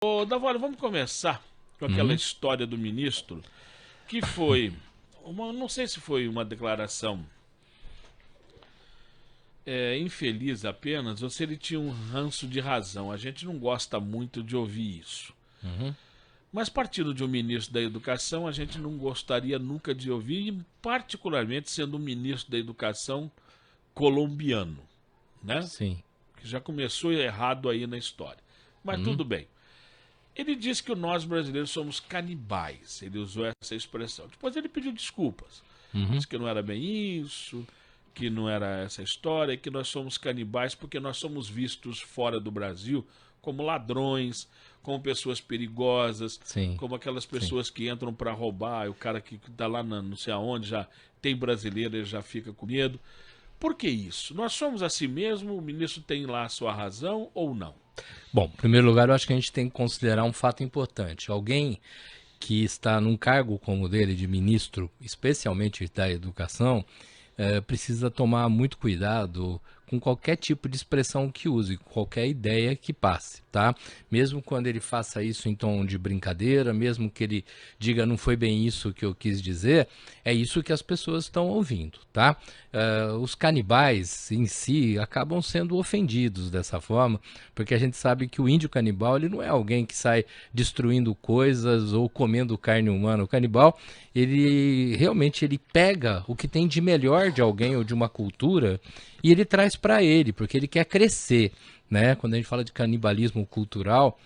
Ô, Davora, vamos começar com aquela Uhum, história do ministro, que foi não sei se foi uma declaração infeliz apenas, ou se ele tinha um ranço de razão. A gente não gosta muito de ouvir isso. uhum, Mas partindo de um ministro da Educação, a gente não gostaria nunca de ouvir, e particularmente sendo um ministro da Educação colombiano, né? sim. Que já começou errado aí na história. Mas Uhum, tudo bem. Ele disse que nós brasileiros somos canibais. Ele usou essa expressão. Depois ele pediu desculpas. uhum, Disse que não era bem isso, que não era essa história, que nós somos canibais porque nós somos vistos fora do Brasil como ladrões, como pessoas perigosas, sim, como aquelas sim. pessoas que entram para roubar, o cara que está lá não sei aonde, já tem brasileiro, ele já fica com medo. Por que isso? Nós somos assim mesmo? O ministro tem lá a sua razão ou não? Bom, em primeiro lugar, eu acho que a gente tem que considerar um fato importante. Alguém que está num cargo como o dele, de ministro, especialmente da educação, precisa tomar muito cuidado com qualquer tipo de expressão que use, qualquer ideia que passe, tá? Mesmo quando ele faça isso em tom de brincadeira, mesmo que ele diga não foi bem isso que eu quis dizer, é isso que as pessoas estão ouvindo, tá? Os canibais em si acabam sendo ofendidos dessa forma, porque a gente sabe que o índio canibal ele não é alguém que sai destruindo coisas ou comendo carne humana. O canibal ele realmente ele pega o que tem de melhor de alguém ou de uma cultura e ele traz para ele, porque ele quer crescer, né? Quando a gente fala de canibalismo cultural,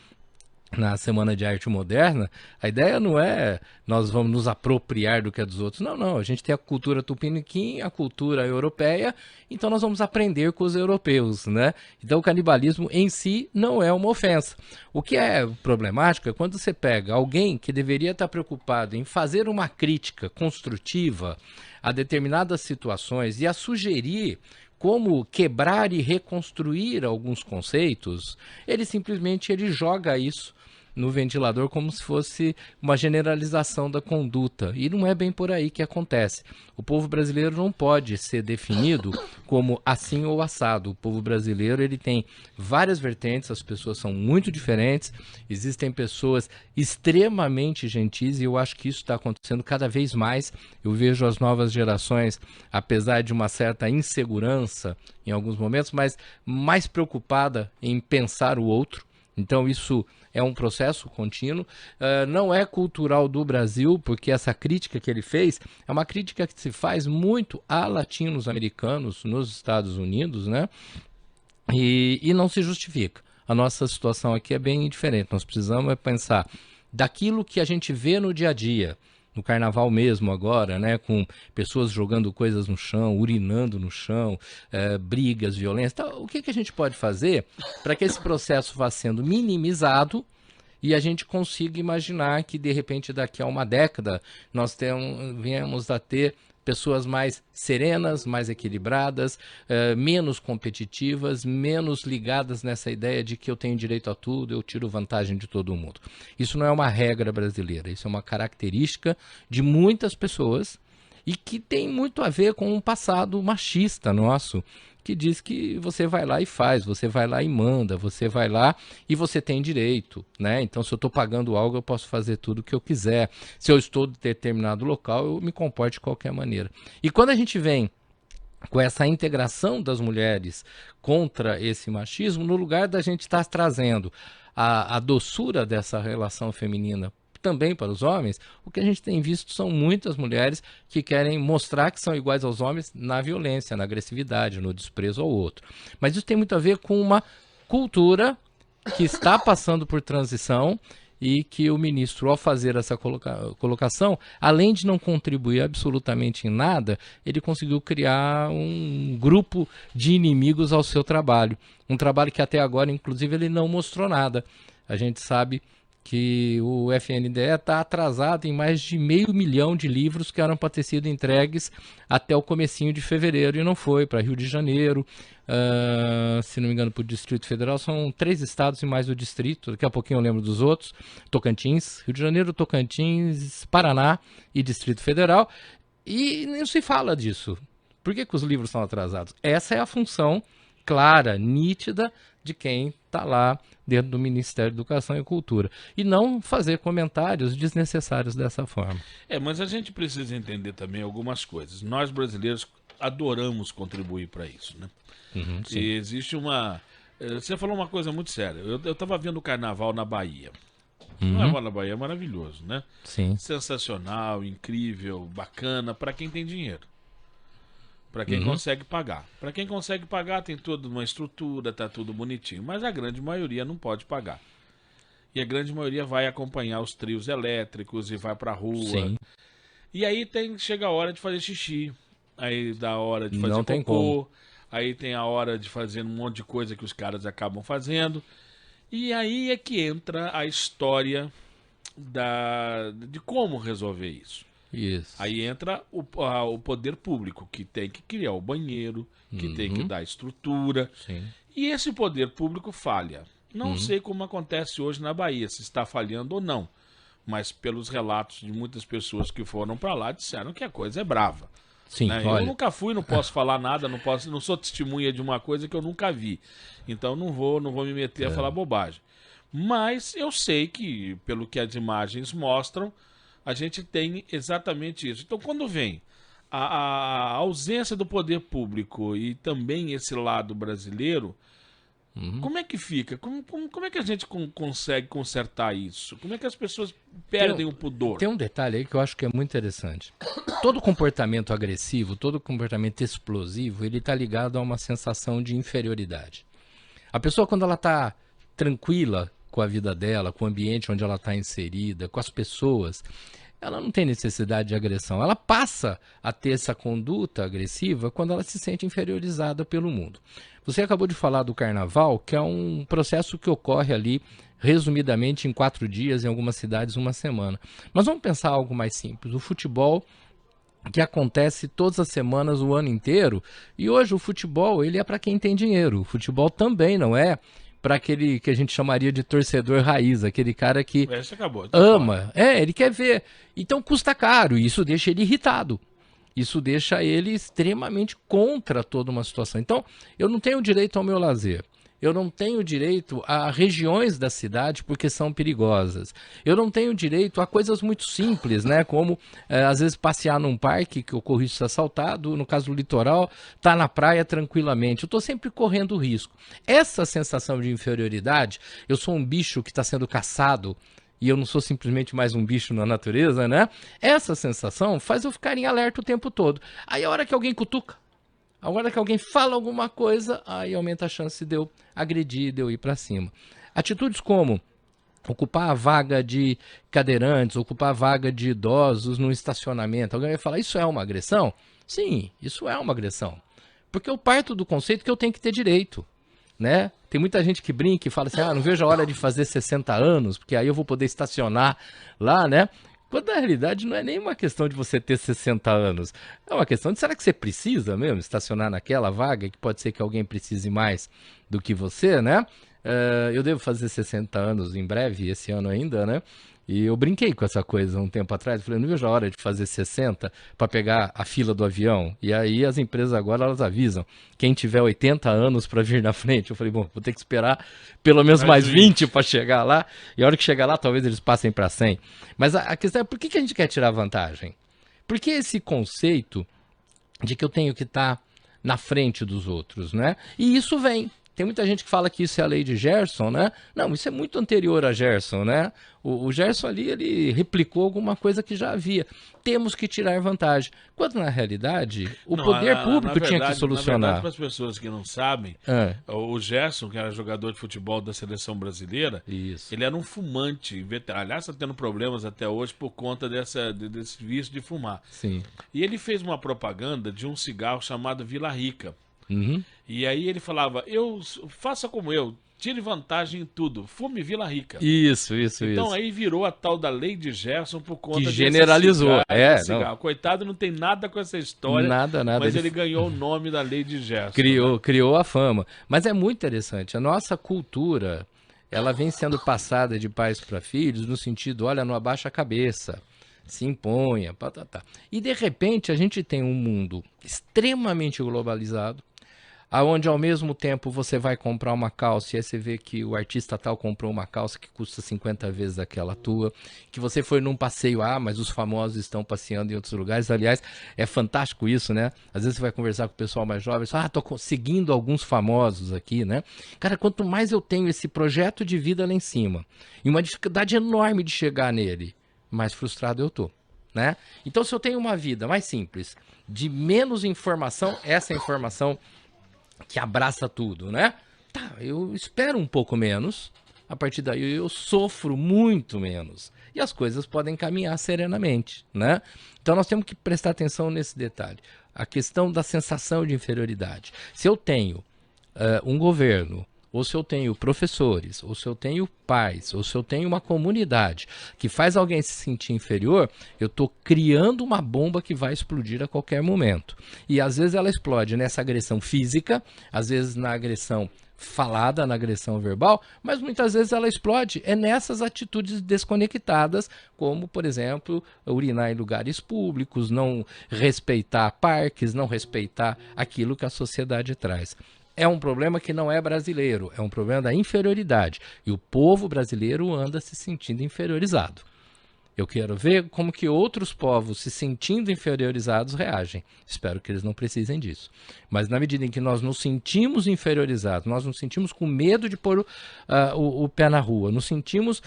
na Semana de Arte Moderna, a ideia não é nós vamos nos apropriar do que é dos outros. Não, não. A gente tem a cultura tupiniquim, a cultura europeia, então nós vamos aprender com os europeus, né? Então o canibalismo em si não é uma ofensa. O que é problemático é quando você pega alguém que deveria estar preocupado em fazer uma crítica construtiva a determinadas situações e a sugerir como quebrar e reconstruir alguns conceitos, ele simplesmente ele joga isso no ventilador como se fosse uma generalização da conduta. E não é bem por aí que acontece. O povo brasileiro não pode ser definido como assim ou assado. O povo brasileiro ele tem várias vertentes, as pessoas são muito diferentes, existem pessoas extremamente gentis e eu acho que isso está acontecendo cada vez mais. Eu vejo as novas gerações, apesar de uma certa insegurança em alguns momentos, mas mais preocupada em pensar o outro. Então isso é um processo contínuo, não é cultural do Brasil, porque essa crítica que ele fez é uma crítica que se faz muito a latinos-americanos nos Estados Unidos, né? E não se justifica. A nossa situação aqui é bem diferente. Nós precisamos pensar daquilo que a gente vê no dia a dia, no carnaval mesmo agora, né, com pessoas jogando coisas no chão, urinando no chão, brigas, violência. Então, o que, que a gente pode fazer para que esse processo vá sendo minimizado e a gente consiga imaginar que de repente daqui a uma década nós venhamos a ter pessoas mais serenas, mais equilibradas, menos competitivas, menos ligadas nessa ideia de que eu tenho direito a tudo, eu tiro vantagem de todo mundo. Isso não é uma regra brasileira, isso é uma característica de muitas pessoas e que tem muito a ver com um passado machista nosso, que diz que você vai lá e faz, você vai lá e manda, você vai lá e você tem direito, né? Então, se eu estou pagando algo, eu posso fazer tudo o que eu quiser. Se eu estou em determinado local, eu me comporto de qualquer maneira. E quando a gente vem com essa integração das mulheres contra esse machismo, no lugar da gente estar trazendo a doçura dessa relação feminina também para os homens, o que a gente tem visto são muitas mulheres que querem mostrar que são iguais aos homens na violência, na agressividade, no desprezo ao outro. Mas isso tem muito a ver com uma cultura que está passando por transição e que o ministro, ao fazer essa colocação, além de não contribuir absolutamente em nada, ele conseguiu criar um grupo de inimigos ao seu trabalho. Um trabalho que até agora, inclusive, ele não mostrou nada. A gente sabe que o FNDE está atrasado em mais de 500 mil de livros que eram para ter sido entregues até o comecinho de fevereiro e não foi, para Rio de Janeiro, se não me engano, para o Distrito Federal, são 3 estados e mais o distrito, daqui a pouquinho eu lembro dos outros, Tocantins, Rio de Janeiro, Tocantins, Paraná e Distrito Federal, e não se fala disso. Por que, que os livros são atrasados? Essa é a função clara, nítida, de quem está lá dentro do Ministério da Educação e Cultura. E não fazer comentários desnecessários dessa forma. Mas a gente precisa entender também algumas coisas. Nós brasileiros adoramos contribuir para isso, né? E existe uma... Você falou uma coisa muito séria. Eu estava vendo o carnaval na Bahia. O carnaval na Bahia é maravilhoso, né? Sim. Sensacional, incrível, bacana, para quem tem dinheiro. Para quem consegue pagar. Para quem consegue pagar, tem toda uma estrutura, tá tudo bonitinho. Mas a grande maioria não pode pagar. E a grande maioria vai acompanhar os trios elétricos e vai pra rua. Sim. E aí chega a hora de fazer xixi. Aí dá a hora de fazer Não cocô. tem como. Aí tem a hora de fazer um monte de coisa que os caras acabam fazendo. E aí é que entra a história de como resolver isso. Isso. Aí entra o poder público, que tem que criar o banheiro, que tem que dar estrutura. Sim. E esse poder público falha. Não sei como acontece hoje na Bahia, se está falhando ou não. Mas pelos relatos de muitas pessoas que foram para lá, disseram que a coisa é brava. Sim, Né? olha. Eu nunca fui, não posso falar nada, não sou testemunha de uma coisa que eu nunca vi. Então não vou me meter a falar bobagem. Mas eu sei que, pelo que as imagens mostram, a gente tem exatamente isso. Então, quando vem a ausência do poder público e também esse lado brasileiro, como é que fica? Como é que a gente consegue consertar isso? Como é que as pessoas perdem o pudor? Tem um detalhe aí que eu acho que é muito interessante. Todo comportamento agressivo, todo comportamento explosivo, ele está ligado a uma sensação de inferioridade. A pessoa, quando ela está tranquila com a vida dela, com o ambiente onde ela está inserida, com as pessoas, ela não tem necessidade de agressão. Ela passa a ter essa conduta agressiva quando ela se sente inferiorizada pelo mundo. Você acabou de falar do carnaval, que é um processo que ocorre ali, resumidamente, em 4 dias, em algumas cidades, 1 semana. Mas vamos pensar algo mais simples. O futebol, que acontece todas as semanas, o ano inteiro, e hoje o futebol ele é para quem tem dinheiro. O futebol também não é para aquele que a gente chamaria de torcedor raiz, aquele cara que ama, ele quer ver. Então custa caro, e isso deixa ele irritado. Isso deixa ele extremamente contra toda uma situação. Então, eu não tenho direito ao meu lazer. Eu não tenho direito a regiões da cidade porque são perigosas. Eu não tenho direito a coisas muito simples, né? Como, às vezes, passear num parque que ocorreu ser assaltado, no caso do litoral, tá na praia tranquilamente. Eu estou sempre correndo risco. Essa sensação de inferioridade, eu sou um bicho que está sendo caçado e eu não sou simplesmente mais um bicho na natureza, né? Essa sensação faz eu ficar em alerta o tempo todo. Aí a hora que alguém cutuca, a hora que alguém fala alguma coisa, aí aumenta a chance de eu agredir, de eu ir para cima. Atitudes como ocupar a vaga de cadeirantes, ocupar a vaga de idosos no estacionamento. Alguém vai falar, isso é uma agressão? Sim, isso é uma agressão. Porque eu parto do conceito que eu tenho que ter direito, né? Tem muita gente que brinca e fala assim, não vejo a hora de fazer 60 anos, porque aí eu vou poder estacionar lá, né? Quando na realidade não é nem uma questão de você ter 60 anos. É uma questão de será que você precisa mesmo estacionar naquela vaga, que pode ser que alguém precise mais do que você, né? Eu devo fazer 60 anos em breve, esse ano ainda, né? E eu brinquei com essa coisa um tempo atrás. Falei, não vejo a hora de fazer 60 para pegar a fila do avião. E aí as empresas agora elas avisam. Quem tiver 80 anos para vir na frente. Eu falei, bom, vou ter que esperar pelo menos mais 20 para chegar lá. E a hora que chegar lá, talvez eles passem para 100. Mas a questão é, por que a gente quer tirar vantagem? Porque esse conceito de que eu tenho que estar na frente dos outros, né? E isso vem. Tem muita gente que fala que isso é a lei de Gerson, né? Não, isso é muito anterior a Gerson, né? O Gerson ali, ele replicou alguma coisa que já havia. Temos que tirar vantagem. Quando, na realidade, o poder público tinha que solucionar. Na verdade, para as pessoas que não sabem, o Gerson, que era jogador de futebol da seleção brasileira, ele era um fumante. Aliás, está tendo problemas até hoje por conta desse vício de fumar. Sim. E ele fez uma propaganda de um cigarro chamado Vila Rica. Uhum. E aí ele falava, faça como eu, tire vantagem em tudo, fume Vila Rica. Isso. Então aí virou a tal da lei de Gerson por conta que generalizou. Cigarro. Coitado, não tem nada com essa história, nada. Mas ele ganhou o nome da lei de Gerson. Criou a fama. Mas é muito interessante, a nossa cultura, ela vem sendo passada de pais para filhos no sentido, olha, não abaixa a cabeça, se imponha, E de repente a gente tem um mundo extremamente globalizado, aonde ao mesmo tempo você vai comprar uma calça e aí você vê que o artista tal comprou uma calça que custa 50 vezes aquela tua, que você foi num passeio, mas os famosos estão passeando em outros lugares. Aliás, é fantástico isso, né? Às vezes você vai conversar com o pessoal mais jovem, tô seguindo alguns famosos aqui, né? Cara, quanto mais eu tenho esse projeto de vida lá em cima e uma dificuldade enorme de chegar nele, mais frustrado eu tô, né? Então, se eu tenho uma vida mais simples, de menos informação, essa informação que abraça tudo, né? Tá, eu espero um pouco menos, a partir daí eu sofro muito menos. E as coisas podem caminhar serenamente, né? Então nós temos que prestar atenção nesse detalhe. A questão da sensação de inferioridade. Se eu tenho um governo, ou se eu tenho professores, ou se eu tenho pais, ou se eu tenho uma comunidade que faz alguém se sentir inferior, eu estou criando uma bomba que vai explodir a qualquer momento. E às vezes ela explode nessa agressão física, às vezes na agressão falada, na agressão verbal, mas muitas vezes ela explode nessas atitudes desconectadas, como, por exemplo, urinar em lugares públicos, não respeitar parques, não respeitar aquilo que a sociedade traz. É um problema que não é brasileiro, é um problema da inferioridade. E o povo brasileiro anda se sentindo inferiorizado. Eu quero ver como que outros povos se sentindo inferiorizados reagem. Espero que eles não precisem disso. Mas na medida em que nós nos sentimos inferiorizados, nós nos sentimos com medo de pôr o pé na rua, nos sentimos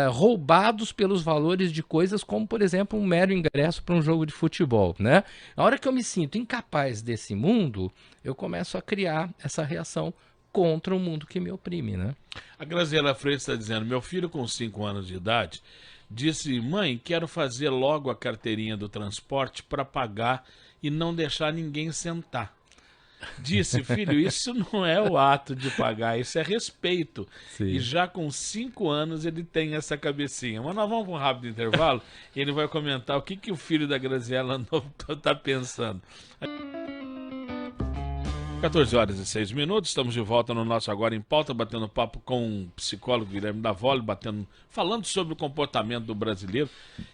roubados pelos valores de coisas como, por exemplo, um mero ingresso para um jogo de futebol, né? A hora que eu me sinto incapaz desse mundo, eu começo a criar essa reação contra o mundo que me oprime, né? A Graziela Freitas está dizendo, meu filho com 5 anos de idade disse, mãe, quero fazer logo a carteirinha do transporte para pagar e não deixar ninguém sentar. Disse, filho, isso não é o ato de pagar, isso é respeito. Sim. E já com 5 anos ele tem essa cabecinha. Mas nós vamos para um rápido intervalo e ele vai comentar o que o filho da Graziela está pensando. 14h06, estamos de volta no nosso Agora em Pauta, batendo papo com o psicólogo Guilherme Davoli, falando sobre o comportamento do brasileiro.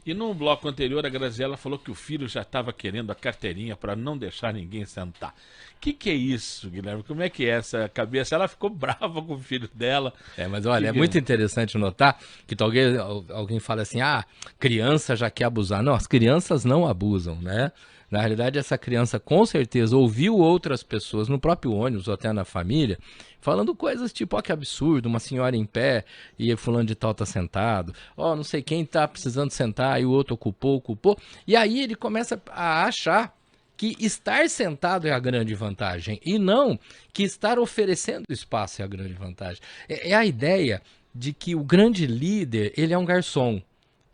E no bloco anterior a Graziela falou que o filho já estava querendo a carteirinha para não deixar ninguém sentar. O que é isso, Guilherme? Como é que é essa cabeça? Ela ficou brava com o filho dela. Mas olha, é muito interessante notar que alguém fala assim, criança já quer abusar. Não, as crianças não abusam, né? Na realidade, essa criança com certeza ouviu outras pessoas no próprio ônibus ou até na família falando coisas tipo, que absurdo, uma senhora em pé e fulano de tal tá sentado, não sei quem tá precisando sentar e o outro ocupou. E aí ele começa a achar que estar sentado é a grande vantagem e não que estar oferecendo espaço é a grande vantagem. É a ideia de que o grande líder, ele é um garçom.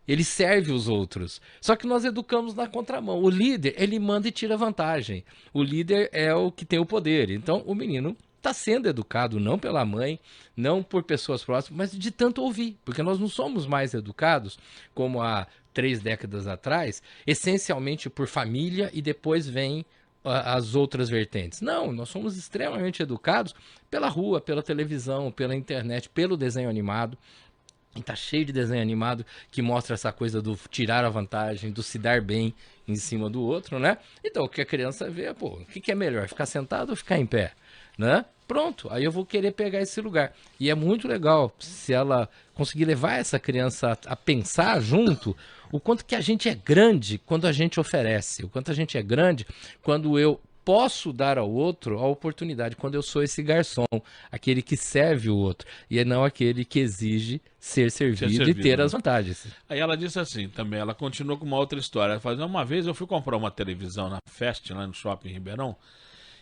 Ele serve os outros. Só que nós educamos na contramão. O líder, ele manda e tira vantagem. O líder é o que tem o poder. Então, o menino está sendo educado não pela mãe, não por pessoas próximas, mas de tanto ouvir. Porque nós não somos mais educados, como há 3 décadas atrás, essencialmente por família e depois vem as outras vertentes. Não, nós somos extremamente educados pela rua, pela televisão, pela internet, pelo desenho animado. E tá cheio de desenho animado que mostra essa coisa do tirar a vantagem, do se dar bem em cima do outro, né? Então, o que a criança vê, o que é melhor? Ficar sentado ou ficar em pé? Né? Pronto, aí eu vou querer pegar esse lugar. E é muito legal se ela conseguir levar essa criança a pensar junto o quanto que a gente é grande quando a gente oferece, o quanto a gente é grande quando eu posso dar ao outro a oportunidade, quando eu sou esse garçom, aquele que serve o outro, e não aquele que exige ser servido e ter as vantagens. Aí ela disse assim também, ela continuou com uma outra história. Ela falou, uma vez eu fui comprar uma televisão na Fest, lá no Shopping Ribeirão,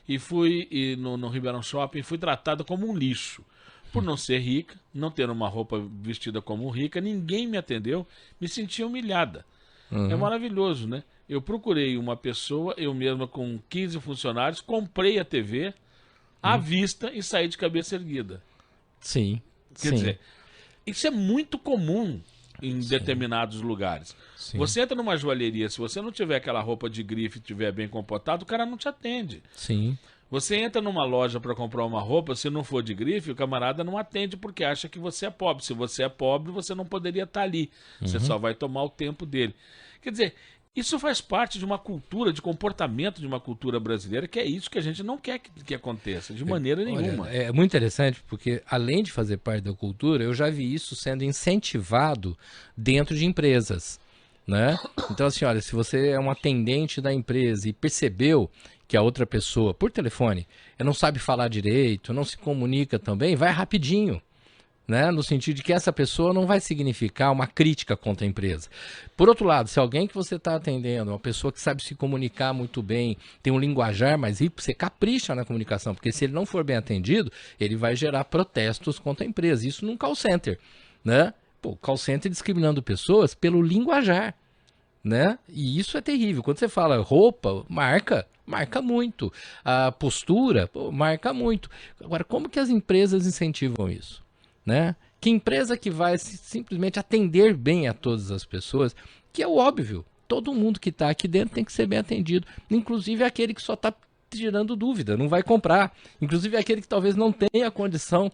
e fui no Ribeirão Shopping, fui tratada como um lixo. Por não ser rica, não ter uma roupa vestida como rica, ninguém me atendeu, me senti humilhada. É maravilhoso, né? Eu procurei uma pessoa, eu mesma com 15 funcionários, comprei a TV à vista e saí de cabeça erguida. Sim. Quer dizer, isso é muito comum em determinados lugares. Sim. Você entra numa joalheria, se você não tiver aquela roupa de grife e estiver bem comportado, o cara não te atende. Sim. Você entra numa loja para comprar uma roupa, se não for de grife, o camarada não atende porque acha que você é pobre. Se você é pobre, você não poderia estar ali. Você só vai tomar o tempo dele. Quer dizer, Isso faz parte de uma cultura, de comportamento de uma cultura brasileira, que é isso que a gente não quer que aconteça, de maneira nenhuma. Olha, é muito interessante, porque além de fazer parte da cultura, eu já vi isso sendo incentivado dentro de empresas, né? Então, assim, olha, se você é um atendente da empresa e percebeu que a outra pessoa, por telefone, não sabe falar direito, não se comunica também, vai rapidinho. Né? No sentido de que essa pessoa não vai significar uma crítica contra a empresa. Por outro lado, se alguém que você está atendendo, uma pessoa que sabe se comunicar muito bem, tem um linguajar mais rico, você capricha na comunicação, porque se ele não for bem atendido, ele vai gerar protestos contra a empresa. Isso num call center, né? Pô, call center discriminando pessoas pelo linguajar, né? E isso é terrível. Quando você fala roupa, marca muito. A postura, pô, marca muito. Agora, como que as empresas incentivam isso? Né? Que empresa que vai simplesmente atender bem a todas as pessoas, que é o óbvio, todo mundo que está aqui dentro tem que ser bem atendido, inclusive aquele que só está tirando dúvida, não vai comprar, inclusive aquele que talvez não tenha condição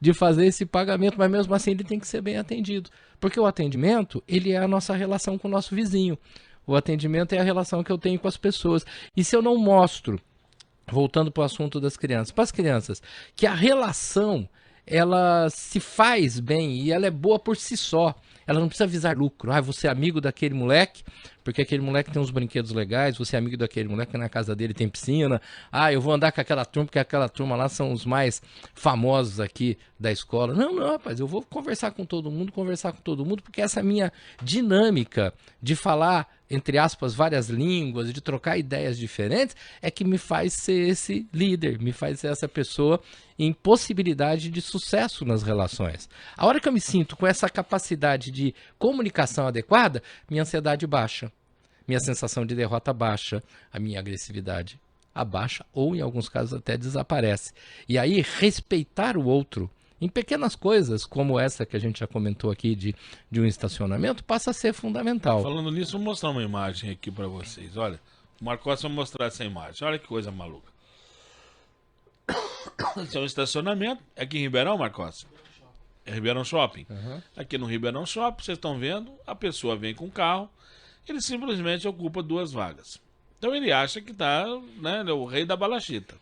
de fazer esse pagamento, mas mesmo assim ele tem que ser bem atendido, porque o atendimento, ele é a nossa relação com o nosso vizinho, o atendimento é a relação que eu tenho com as pessoas, e se eu não mostro, voltando para o assunto das crianças, para as crianças, que a relação ela se faz bem e ela é boa por si só. Ela não precisa visar lucro. Ah, você é amigo daquele moleque, porque aquele moleque tem uns brinquedos legais, você é amigo daquele moleque que na casa dele tem piscina. Ah, eu vou andar com aquela turma, porque aquela turma lá são os mais famosos aqui da escola. Não, rapaz, eu vou conversar com todo mundo, porque essa minha dinâmica de falar, entre aspas, várias línguas, de trocar ideias diferentes, é que me faz ser esse líder, me faz ser essa pessoa em possibilidade de sucesso nas relações. A hora que eu me sinto com essa capacidade de comunicação adequada, minha ansiedade baixa, minha sensação de derrota baixa, a minha agressividade abaixa ou, em alguns casos, até desaparece. E aí, respeitar o outro em pequenas coisas, como essa que a gente já comentou aqui de um estacionamento, passa a ser fundamental. Falando nisso, vou mostrar uma imagem aqui para vocês. Olha, o Marcos vai mostrar essa imagem. Olha que coisa maluca. Esse é um estacionamento. É aqui em Ribeirão, Marcos? É Ribeirão Shopping. Uhum. Aqui no Ribeirão Shopping, vocês estão vendo, a pessoa vem com o carro, ele simplesmente ocupa 2 vagas. Então ele acha que tá, né, o rei da balachita.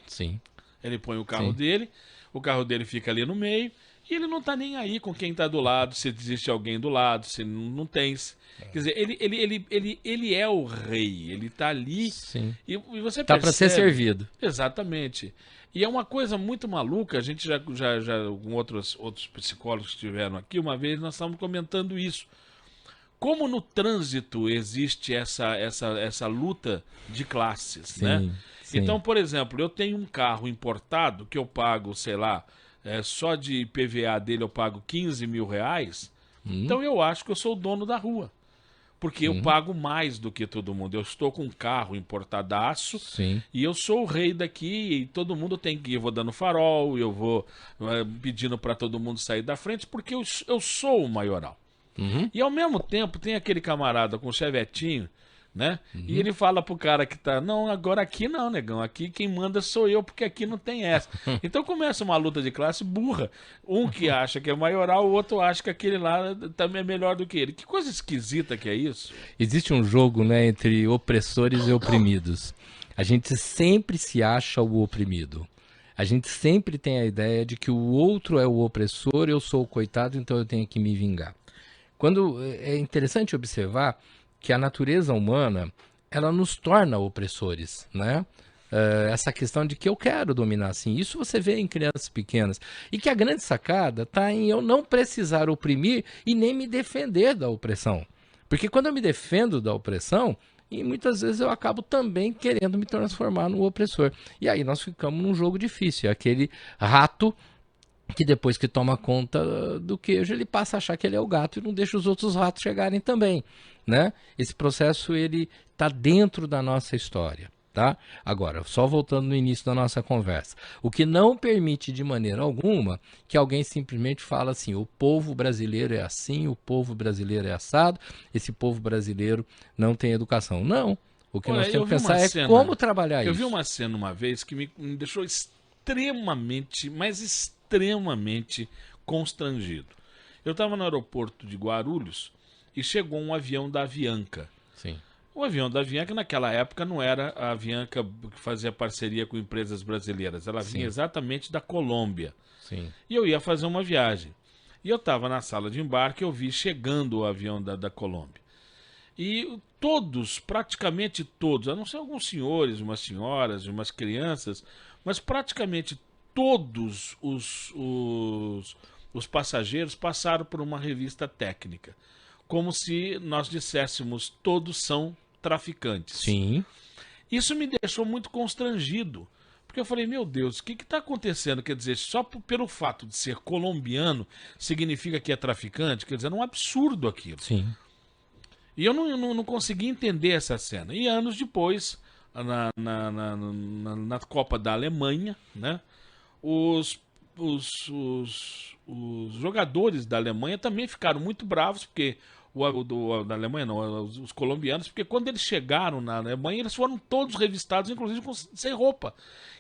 Sim. Ele põe o carro dele fica ali no meio, e ele não tá nem aí com quem tá do lado, se existe alguém do lado, se não tem. Quer dizer, ele é o rei, ele tá ali. Sim. E você tá percebe. Para ser servido. Exatamente. E é uma coisa muito maluca, a gente já com outros psicólogos que estiveram aqui, uma vez nós estávamos comentando isso. Como no trânsito existe essa luta de classes, Sim, né? sim. Então, por exemplo, eu tenho um carro importado que eu pago, sei lá, só de IPVA dele eu pago 15 mil reais, então eu acho que eu sou o dono da rua. Porque eu pago mais do que todo mundo. Eu estou com um carro importadaço. Sim. E eu sou o rei daqui e todo mundo tem que ir. Eu vou dando farol, eu vou pedindo para todo mundo sair da frente, porque eu sou o maioral. Uhum. E ao mesmo tempo tem aquele camarada com o chevetinho, né? E ele fala pro cara que tá, não, agora aqui não, negão, aqui quem manda sou eu, porque aqui não tem essa. Então começa uma luta de classe burra. Um que acha que é maioral, o outro acha que aquele lá também é melhor do que ele. Que coisa esquisita que é isso. Existe um jogo, né, entre opressores e oprimidos. A gente sempre se acha o oprimido. A gente sempre tem a ideia de que o outro é o opressor, eu sou o coitado, então eu tenho que me vingar. Quando é interessante observar que a natureza humana, ela nos torna opressores, né? Essa questão de que eu quero dominar, assim, isso você vê em crianças pequenas. E que a grande sacada está em eu não precisar oprimir e nem me defender da opressão. Porque quando eu me defendo da opressão, e muitas vezes eu acabo também querendo me transformar no opressor. E aí nós ficamos num jogo difícil, é aquele rato que depois que toma conta do queijo, ele passa a achar que ele é o gato e não deixa os outros ratos chegarem também, né? Esse processo, ele está dentro da nossa história, tá? Agora, só voltando no início da nossa conversa, o que não permite de maneira alguma que alguém simplesmente fala assim, o povo brasileiro é assim, o povo brasileiro é assado, esse povo brasileiro não tem educação. Não, o que nós temos que pensar é como trabalhar isso. Eu vi uma cena uma vez que me deixou extremamente, mas extremamente constrangido. Eu estava no aeroporto de Guarulhos e chegou um avião da Avianca. Sim. O avião da Avianca, naquela época, não era a Avianca que fazia parceria com empresas brasileiras. Ela vinha exatamente da Colômbia. Sim. E eu ia fazer uma viagem. E eu estava na sala de embarque, eu vi chegando o avião da Colômbia. E todos, praticamente todos, a não ser alguns senhores, umas senhoras, umas crianças, mas praticamente todos os passageiros passaram por uma revista técnica. Como se nós disséssemos, todos são traficantes. Sim. Isso me deixou muito constrangido. Porque eu falei, meu Deus, o que está acontecendo? Quer dizer, só pelo fato de ser colombiano significa que é traficante? Quer dizer, é um absurdo aquilo. Sim. E eu não consegui entender essa cena. E anos depois, na Copa da Alemanha, né, os jogadores da Alemanha também ficaram muito bravos, porque da Alemanha não, os colombianos, porque quando eles chegaram na Alemanha, eles foram todos revistados, inclusive sem roupa,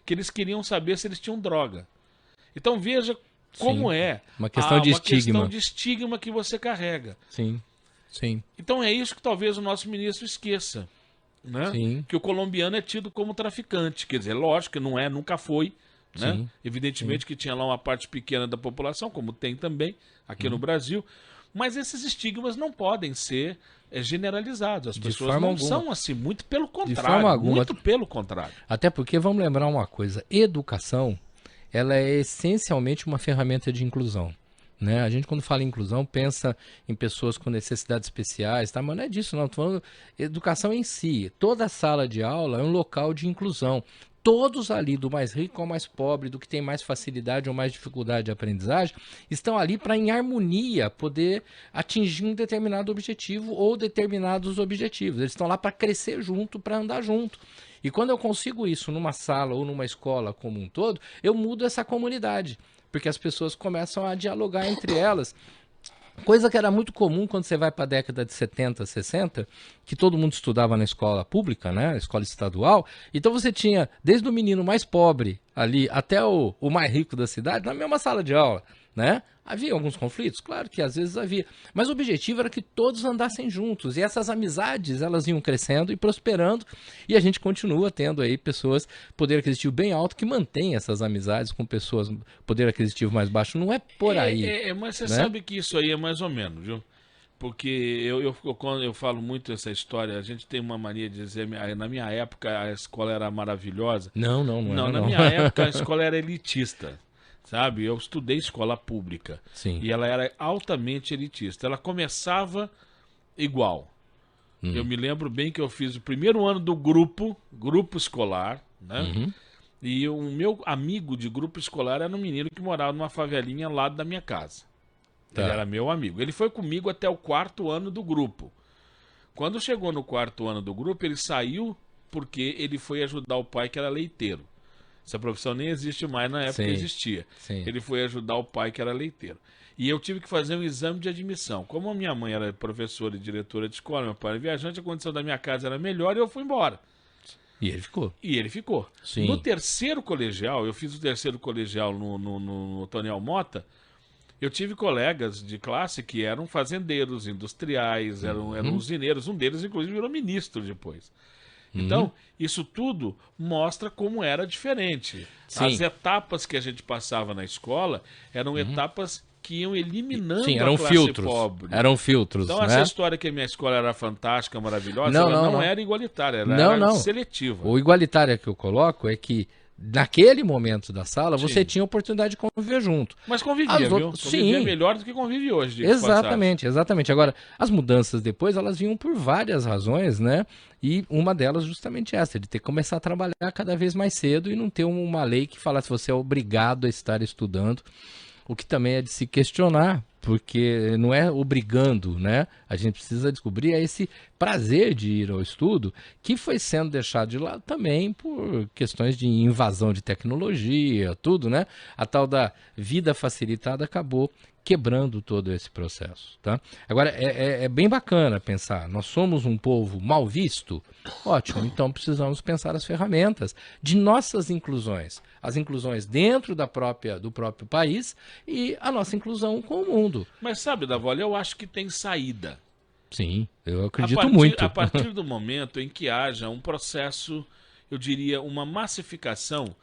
que eles queriam saber se eles tinham droga. Então veja como é uma questão de estigma. Questão de estigma que você carrega. Sim, sim. Então é isso que talvez o nosso ministro esqueça, né? Sim. Que o colombiano é tido como traficante. Quer dizer, lógico que não é, nunca foi, né? Sim. Evidentemente que tinha lá uma parte pequena da população, como tem também aqui no Brasil, mas esses estigmas não podem ser generalizados. As pessoas não são assim, muito pelo contrário. De forma alguma. Muito pelo contrário. Até porque, vamos lembrar uma coisa, educação, ela é essencialmente uma ferramenta de inclusão. Né? A gente, quando fala em inclusão, pensa em pessoas com necessidades especiais, tá? Mas não é disso, não. Estou falando educação em si. Toda sala de aula é um local de inclusão. Todos ali, do mais rico ao mais pobre, do que tem mais facilidade ou mais dificuldade de aprendizagem, estão ali para, em harmonia, poder atingir um determinado objetivo ou determinados objetivos. Eles estão lá para crescer junto, para andar junto. E quando eu consigo isso numa sala ou numa escola como um todo, eu mudo essa comunidade, porque as pessoas começam a dialogar entre elas. Coisa que era muito comum quando você vai para a década de 70, 60, que todo mundo estudava na escola pública, né, escola estadual. Então você tinha desde o menino mais pobre ali até o mais rico da cidade na mesma sala de aula, né? Havia alguns conflitos? Claro que às vezes havia. Mas o objetivo era que todos andassem juntos. E essas amizades, elas iam crescendo e prosperando. E a gente continua tendo aí pessoas poder aquisitivo bem alto que mantém essas amizades com pessoas poder aquisitivo mais baixo. Não é por aí. Mas você, né? sabe que isso aí é mais ou menos, viu? Porque quando eu falo muito essa história, a gente tem uma mania de dizer, na minha época a escola era maravilhosa. Não, na minha época a escola era elitista. Sabe, eu estudei escola pública. Sim. E ela era altamente elitista. Ela começava igual. Eu me lembro bem que eu fiz o primeiro ano do grupo escolar, né? E o meu amigo de grupo escolar era um menino que morava numa favelinha ao lado da minha casa. Tá. Ele era meu amigo. Ele foi comigo até o 4º ano do grupo. Quando chegou no 4º ano do grupo, ele saiu porque ele foi ajudar o pai, que era leiteiro. Essa profissão nem existe mais, na época existia. Sim. Ele foi ajudar o pai, que era leiteiro. E eu tive que fazer um exame de admissão. Como a minha mãe era professora e diretora de escola, meu pai era viajante, a condição da minha casa era melhor e eu fui embora. E ele ficou. E ele ficou. Sim. No 3º colegial, eu fiz o 3º colegial no Tonel Mota, eu tive colegas de classe que eram fazendeiros, industriais, eram usineiros. Um deles, inclusive, virou ministro depois. Então, isso tudo mostra como era diferente. Sim. As etapas que a gente passava na escola eram etapas que iam eliminando eram a classe filtros. pobre. Eram filtros. Então, né? essa história que a minha escola era fantástica, maravilhosa, Não, ela não, não era igualitária, ela Não, era não. seletiva. O igualitário que eu coloco é que naquele momento da sala, você tinha oportunidade de conviver junto. Mas convivia, viu? Convivia melhor do que convive hoje. Exatamente, exatamente. Agora, as mudanças depois, elas vinham por várias razões, né? E uma delas justamente essa, de ter que começar a trabalhar cada vez mais cedo e não ter uma lei que falasse que você é obrigado a estar estudando, o que também é de se questionar, porque não é obrigando, né? A gente precisa descobrir esse prazer de ir ao estudo, que foi sendo deixado de lado também por questões de invasão de tecnologia, tudo, né? A tal da vida facilitada acabou quebrando todo esse processo, tá? Agora, é bem bacana pensar, nós somos um povo mal visto? Ótimo, então precisamos pensar as ferramentas de nossas inclusões, as inclusões dentro do próprio país e a nossa inclusão com o mundo. Mas sabe, Davoli, eu acho que tem saída. Sim, eu acredito muito. A partir do momento em que haja um processo, eu diria, uma massificação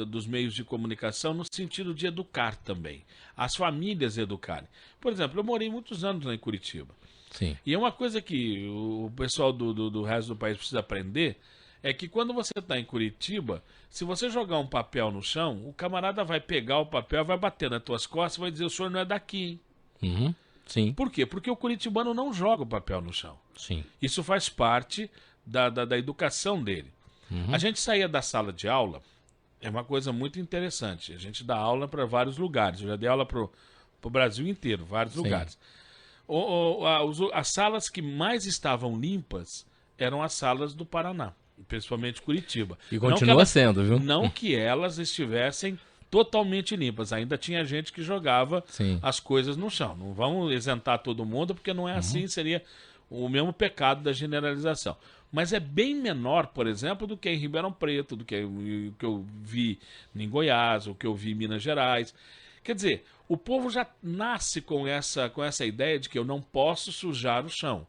dos meios de comunicação no sentido de educar também, as famílias educarem. Por exemplo, eu morei muitos anos lá em Curitiba. Sim. E é uma coisa que o pessoal do resto do país precisa aprender, é que quando você está em Curitiba, se você jogar um papel no chão, o camarada vai pegar o papel, vai bater nas tuas costas e vai dizer, o senhor não é daqui, hein? Uhum. Sim. Por quê? Porque o curitibano não joga o papel no chão. Sim. Isso faz parte da educação dele. A gente saía da sala de aula, é uma coisa muito interessante. A gente dá aula para vários lugares. Eu já dei aula para o Brasil inteiro, vários lugares. As salas que mais estavam limpas eram as salas do Paraná, principalmente Curitiba. E continua sendo, viu? Não que elas estivessem totalmente limpas. Ainda tinha gente que jogava as coisas no chão. Não vamos isentar todo mundo, porque não é assim, seria o mesmo pecado da generalização. Mas é bem menor, por exemplo, do que em Ribeirão Preto, do que eu vi em Goiás, o que eu vi em Minas Gerais. Quer dizer, o povo já nasce com essa ideia de que eu não posso sujar o chão.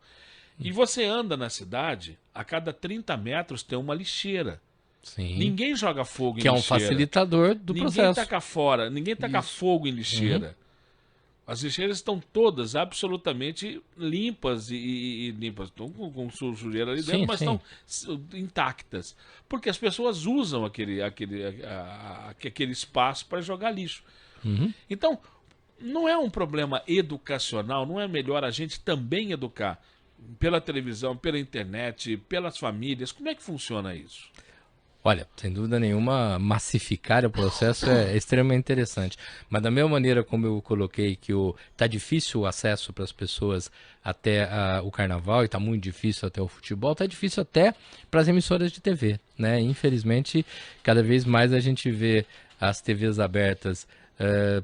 E você anda na cidade, a cada 30 metros tem uma lixeira. Sim. Ninguém joga fogo em lixeira. Que é um facilitador do processo. Ninguém taca fogo em lixeira. As lixeiras estão todas absolutamente limpas e limpas. Estão com sujeira ali dentro, mas estão intactas. Porque as pessoas usam aquele espaço para jogar lixo. Então, não é um problema educacional, não é melhor a gente também educar pela televisão, pela internet, pelas famílias? Como é que funciona isso? Olha, sem dúvida nenhuma, massificar o processo é extremamente interessante. Mas da mesma maneira como eu coloquei que tá difícil o acesso para as pessoas até o carnaval e está muito difícil até o futebol, está difícil até para as emissoras de TV, né? Infelizmente, cada vez mais a gente vê as TVs abertas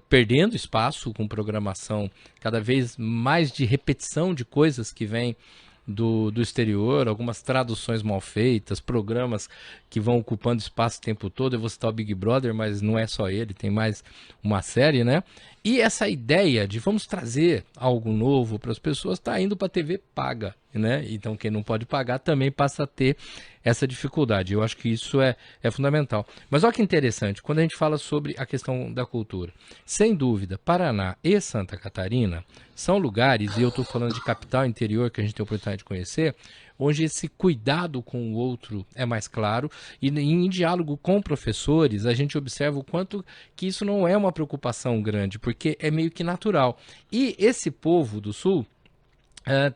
perdendo espaço com programação cada vez mais de repetição de coisas que vêm do exterior, algumas traduções mal feitas, programas que vão ocupando espaço o tempo todo. Eu vou citar o Big Brother, mas não é só ele, tem mais uma série, né? E essa ideia de vamos trazer algo novo para as pessoas está indo para a TV paga, né? Então quem não pode pagar também passa a ter essa dificuldade. Eu acho que isso é fundamental. Mas olha que interessante, quando a gente fala sobre a questão da cultura, sem dúvida, Paraná e Santa Catarina são lugares, e eu estou falando de capital interior que a gente tem a oportunidade de conhecer, onde esse cuidado com o outro é mais claro, e em diálogo com professores a gente observa o quanto que isso não é uma preocupação grande, porque é meio que natural. E esse povo do Sul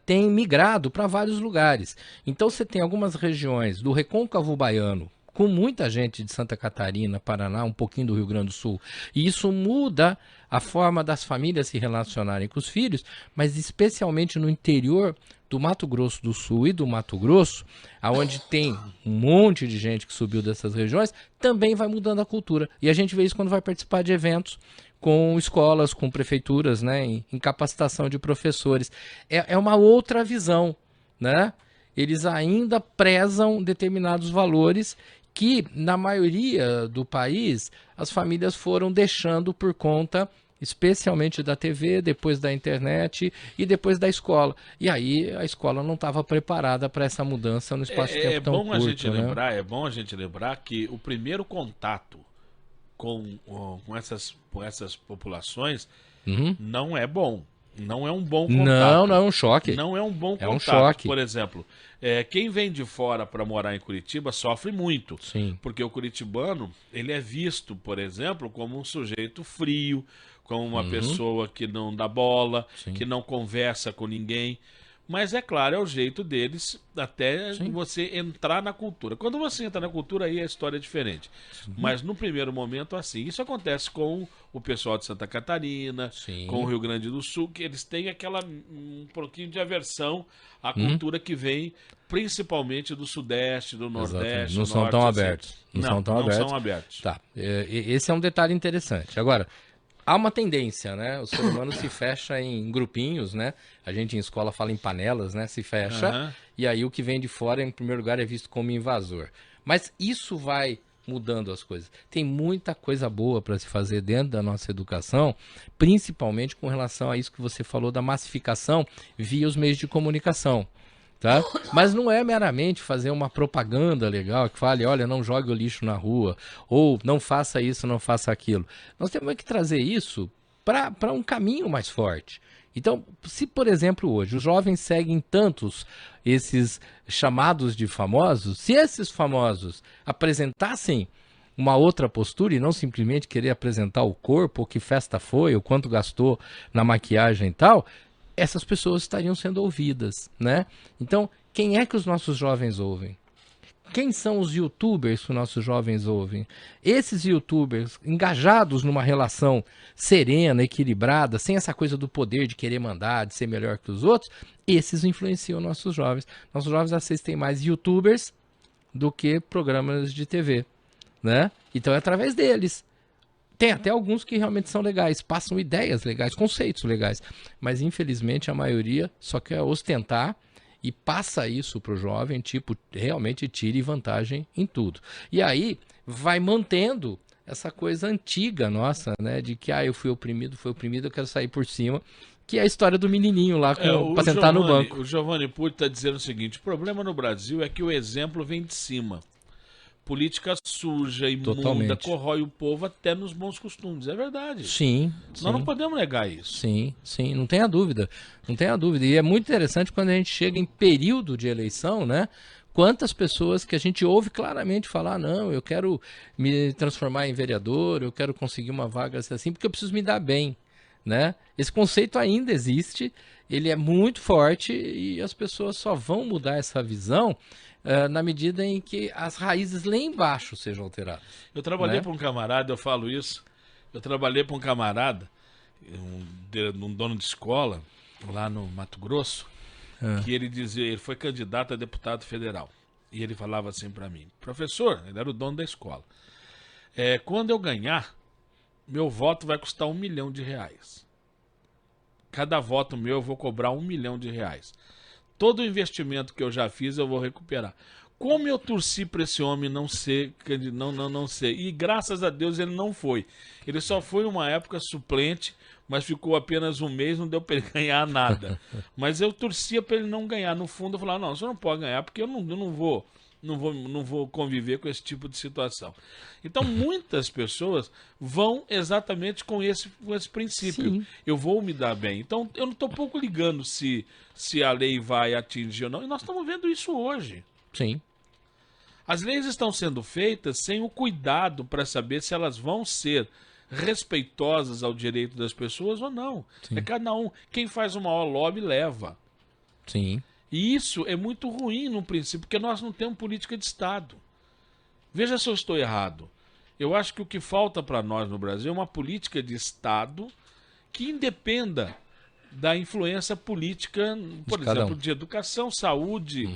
tem migrado para vários lugares. Então você tem algumas regiões do Recôncavo Baiano, com muita gente de Santa Catarina, Paraná, um pouquinho do Rio Grande do Sul. E isso muda a forma das famílias se relacionarem com os filhos, mas especialmente no interior do Mato Grosso do Sul e do Mato Grosso, onde tem um monte de gente que subiu dessas regiões, também vai mudando a cultura. E a gente vê isso quando vai participar de eventos com escolas, com prefeituras, né, em capacitação de professores. É uma outra visão, né? Eles ainda prezam determinados valores que, na maioria do país, as famílias foram deixando por conta, especialmente da TV, depois da internet e depois da escola. E aí a escola não estava preparada para essa mudança no espaço de tempo tão curto. É bom a gente lembrar que o primeiro contato com essas populações não é bom. Não é um bom contato. Não é um choque. Não é um bom contato. É um choque. Por exemplo, quem vem de fora para morar em Curitiba sofre muito. Sim. Porque o curitibano, ele é visto, por exemplo, como um sujeito frio, como uma pessoa que não dá bola, que não conversa com ninguém. Mas é claro, é o jeito deles até você entrar na cultura. Quando você entra na cultura, aí a história é diferente. Mas no primeiro momento, assim, isso acontece com o pessoal de Santa Catarina, com o Rio Grande do Sul, que eles têm um pouquinho de aversão à cultura que vem principalmente do Sudeste, do Nordeste. Não são tão abertos. Não são abertos. Tá. Esse é um detalhe interessante. Agora, há uma tendência, né? O ser humano se fecha em grupinhos, né? A gente em escola fala em panelas, né? Se fecha, e aí o que vem de fora, em primeiro lugar, é visto como invasor. Mas isso vai mudando as coisas. Tem muita coisa boa para se fazer dentro da nossa educação, principalmente com relação a isso que você falou da massificação via os meios de comunicação. Tá? Mas não é meramente fazer uma propaganda legal que fale, olha, não jogue o lixo na rua, ou não faça isso, não faça aquilo. Nós temos que trazer isso para um caminho mais forte. Então, se, por exemplo, hoje os jovens seguem tantos esses chamados de famosos, se esses famosos apresentassem uma outra postura e não simplesmente querer apresentar o corpo, o que festa foi, o quanto gastou na maquiagem e tal, essas pessoas estariam sendo ouvidas, né? Então, quem é que os nossos jovens ouvem? Quem são os youtubers que os nossos jovens ouvem? Esses youtubers engajados numa relação serena, equilibrada, sem essa coisa do poder de querer mandar, de ser melhor que os outros, esses influenciam nossos jovens. Nossos jovens assistem mais youtubers do que programas de TV, né? Então é através deles. Tem até alguns que realmente são legais, passam ideias legais, conceitos legais, mas infelizmente a maioria só quer ostentar e passa isso para o jovem, tipo, realmente tire vantagem em tudo. E aí vai mantendo essa coisa antiga nossa, né, de que eu fui oprimido, eu quero sair por cima, que é a história do menininho lá para sentar no banco. O Giovanni Pucci está dizendo o seguinte, o problema no Brasil é que o exemplo vem de cima. Política suja, imunda, corrói o povo até nos bons costumes. É verdade. Sim. Nós não podemos negar isso. Sim, sim, não tenha dúvida. Não tenha dúvida. E é muito interessante quando a gente chega em período de eleição, né? Quantas pessoas que a gente ouve claramente falar, não, eu quero me transformar em vereador, eu quero conseguir uma vaga assim, porque eu preciso me dar bem, né? Esse conceito ainda existe, ele é muito forte e as pessoas só vão mudar essa visão na medida em que as raízes lá embaixo sejam alteradas. Eu trabalhei para um camarada, eu falo isso, eu trabalhei para um camarada, um dono de escola, lá no Mato Grosso, que ele dizia, ele foi candidato a deputado federal. E ele falava assim para mim, professor, ele era o dono da escola, quando eu ganhar, meu voto vai custar R$1 milhão. Cada voto meu eu vou cobrar R$1 milhão. Todo o investimento que eu já fiz eu vou recuperar. Como eu torci para esse homem não ser, não ser. E graças a Deus ele não foi. Ele só foi uma época suplente, mas ficou apenas um mês, não deu para ele ganhar nada. Mas eu torcia para ele não ganhar. No fundo eu falava, não, você não pode ganhar, porque eu não vou conviver com esse tipo de situação. Então muitas pessoas vão exatamente com esse princípio. Sim. Eu vou me dar bem. Então eu não estou pouco ligando se a lei vai atingir ou não. E nós estamos vendo isso hoje. Sim. As leis estão sendo feitas sem o cuidado para saber se elas vão ser respeitosas ao direito das pessoas ou não. Sim. É cada um. Quem faz o maior lobby leva. Sim. E isso é muito ruim no princípio, porque nós não temos política de Estado. Veja se eu estou errado. Eu acho que o que falta para nós no Brasil é uma política de Estado que independa da influência política, por exemplo, de educação, saúde,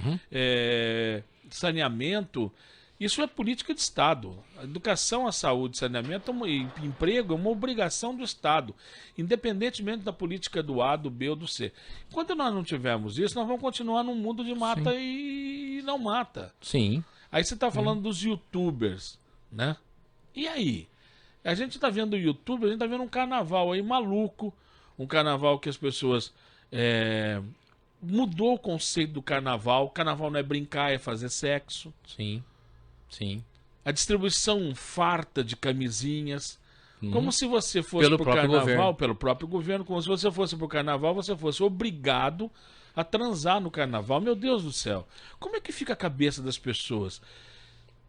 saneamento. Isso é política de Estado. A educação, a saúde, saneamento e emprego é uma obrigação do Estado, independentemente da política do A, do B ou do C. Enquanto nós não tivermos isso, nós vamos continuar num mundo de mata e não mata. Sim. Aí você está falando dos youtubers, né? E aí? A gente está vendo o YouTube, a gente está vendo um carnaval aí maluco, um carnaval que as pessoas... mudou o conceito do carnaval. O carnaval não é brincar, é fazer sexo. Sim. Sim. A distribuição farta de camisinhas. Como se você fosse pelo pro próprio carnaval, governo. pelo próprio governo, como se você fosse pro carnaval, você fosse obrigado a transar no carnaval. Meu Deus do céu. Como é que fica a cabeça das pessoas?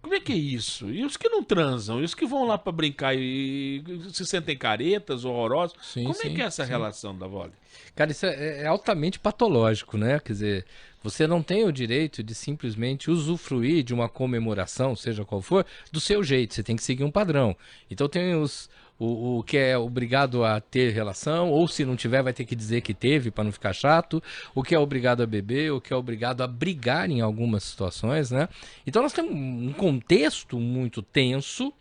Como é que é isso? E os que não transam? E os que vão lá para brincar e se sentem caretas, horrorosos? Sim, Como é que é essa relação, Davoli? Cara, isso é altamente patológico, né? Quer dizer, você não tem o direito de simplesmente usufruir de uma comemoração, seja qual for, do seu jeito. Você tem que seguir um padrão. Então tem o que é obrigado a ter relação, ou se não tiver vai ter que dizer que teve para não ficar chato, o que é obrigado a beber, o que é obrigado a brigar em algumas situações, né? Então nós temos um contexto muito tenso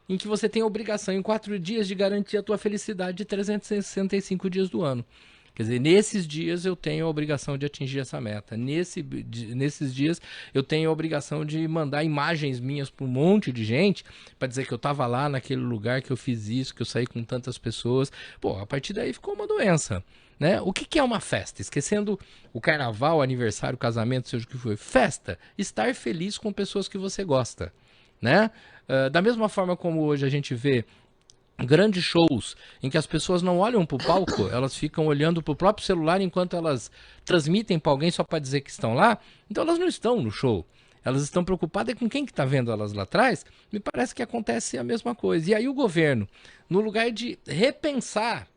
em que você tem a obrigação em 4 dias de garantir a tua felicidade de 365 dias do ano. Quer Quer dizer, nesses dias eu tenho a obrigação de atingir essa meta. Nesses dias eu tenho a obrigação de mandar imagens minhas para um monte de gente para dizer que eu estava lá naquele lugar, que eu fiz isso, que eu saí com tantas pessoas. Pô, a partir daí ficou uma doença. Né? O que é uma festa? Esquecendo o carnaval, aniversário, casamento, seja o que for. Festa, estar feliz com pessoas que você gosta. Né? Da mesma forma como hoje a gente vê grandes shows em que as pessoas não olham para o palco, elas ficam olhando para o próprio celular enquanto elas transmitem para alguém só para dizer que estão lá, então elas não estão no show. Elas estão preocupadas com quem que está vendo elas lá atrás. Me parece que acontece a mesma coisa. E aí o governo, no lugar de repensar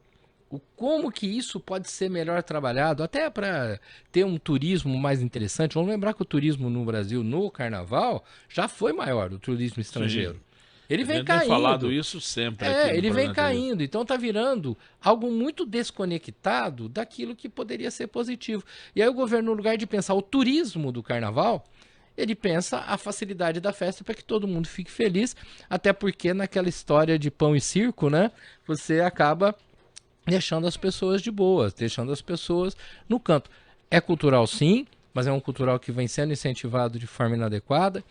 como que isso pode ser melhor trabalhado, até para ter um turismo mais interessante. Vamos lembrar que o turismo no Brasil, no carnaval, já foi maior, o turismo estrangeiro. Sim. Ele vem caindo. Falado isso sempre. Ele vem caindo. Então está virando algo muito desconectado daquilo que poderia ser positivo. E aí o governo, no lugar de pensar o turismo do carnaval, ele pensa a facilidade da festa para que todo mundo fique feliz, até porque naquela história de pão e circo, né, você acaba deixando as pessoas de boas, deixando as pessoas no canto. É cultural sim, mas é um cultural que vem sendo incentivado de forma inadequada.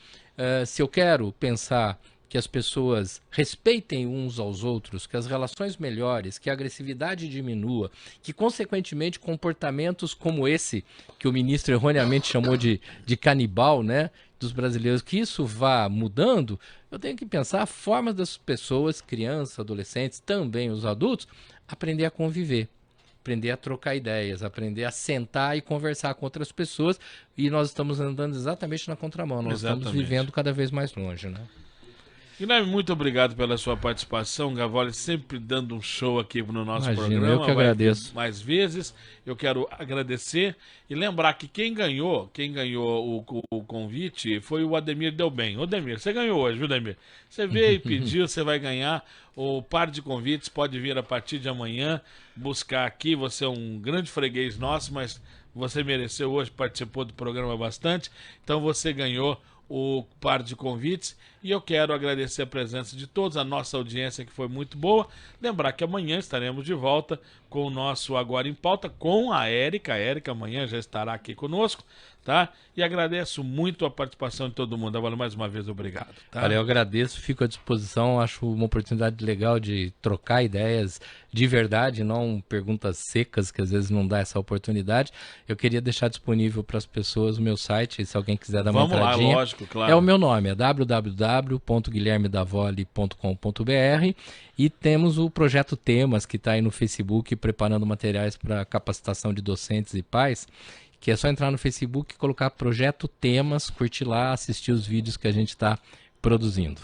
Se eu quero pensar que as pessoas respeitem uns aos outros, que as relações melhores, que a agressividade diminua, que consequentemente comportamentos como esse, que o ministro erroneamente chamou de canibal, né, dos brasileiros, que isso vá mudando, eu tenho que pensar formas das pessoas, crianças, adolescentes, também os adultos, aprender a conviver, aprender a trocar ideias, aprender a sentar e conversar com outras pessoas, e nós estamos andando exatamente na contramão, nós estamos vivendo cada vez mais longe, né? Guilherme, muito obrigado pela sua participação. Gavole sempre dando um show aqui no nosso programa. Eu que agradeço. Mais vezes, eu quero agradecer e lembrar que quem ganhou o convite foi o Ademir Delben. Ô, Ademir, você ganhou hoje, viu, Ademir? Você veio e pediu, você vai ganhar. O par de convites pode vir a partir de amanhã buscar aqui. Você é um grande freguês nosso, mas você mereceu hoje, participou do programa bastante. Então você ganhou o par de convites e eu quero agradecer a presença de todos, a nossa audiência que foi muito boa. Lembrar que amanhã estaremos de volta com o nosso Agora em Pauta com a Érica. A Érica amanhã já estará aqui conosco, tá? E agradeço muito a participação de todo mundo. Agora, mais uma vez, obrigado. Tá? Olha, eu agradeço, fico à disposição, acho uma oportunidade legal de trocar ideias de verdade, não perguntas secas, que às vezes não dá essa oportunidade. Eu queria deixar disponível para as pessoas o meu site, se alguém quiser dar uma entradinha. Vamos lá, lógico, claro. É o meu nome, é www.guilhermedavoli.com.br e temos o Projeto Temas, que está aí no Facebook, preparando materiais para capacitação de docentes e pais, que é só entrar no Facebook e colocar Projeto Temas, curtir lá, assistir os vídeos que a gente está produzindo.